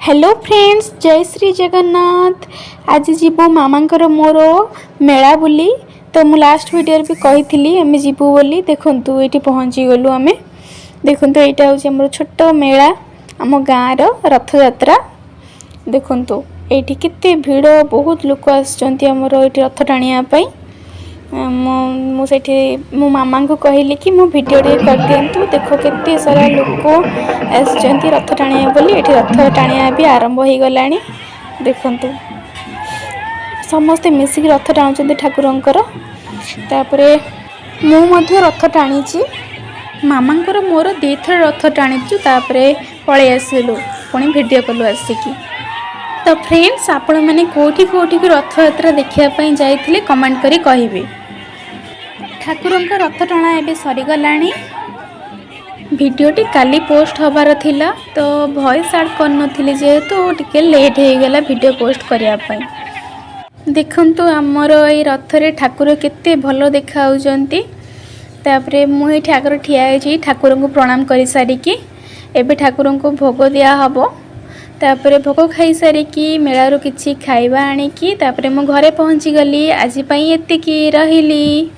Hello friends, जय श्री जगन्नाथ। आज जीवु मामांकर मोर मेला बुली। तो मु लास्ट वीडियो भी कही आम जीवु बोली। देखु ये पहुँची गलु आम। देखु यहाँ हूँ आम छोट मेला आम गाँव रथ यात्रा। देखु ये केते भिड़, बहुत लोक आमर ये रथ टाणियापाई। मुझे मो मामा को कहली कि मो वीडियो कर दिंतु। देख केते सारा लोक आसछंती रथ टाणिया बोली। ये रथ टाणिया भी आरंभ हो गला। देखु समस्ते मिसिक रथ टाणुचंती ठाकुरंकर। तापर मु रथ टाणी मामांकर मोर दीथर रथ टाणीचु। तापर पलि आसलु पुणी वीडियो कलु आसिकी। तो फ्रेंड्स, आपण मैंने कोठी कोठी को रथ यात्रा देखापी जाइए कमेंट करी कहिबे। ठाकुरंक रथ टणा एबे सरीगला। वीडियोटी काली पोस्ट होबार थिला, तो वॉइस ऐड करनथिले जेहेतु टिके लेट हो गला वीडियो पोस्ट करने। देखंतु आमर ये रथ रे ठाकुर केते भलो देखा होउचंती। तापरे मु एठी आगर ठिया होई ठाकुर को प्रणाम करि सारिकी एबे ठाकुर को भोग दिया हबो। तापरे भोग खाई सारिकी मेलारू किछि खाइबा आनिकी तापरे मु घरे पहुँची गली। आज पई एतिकी रहिली।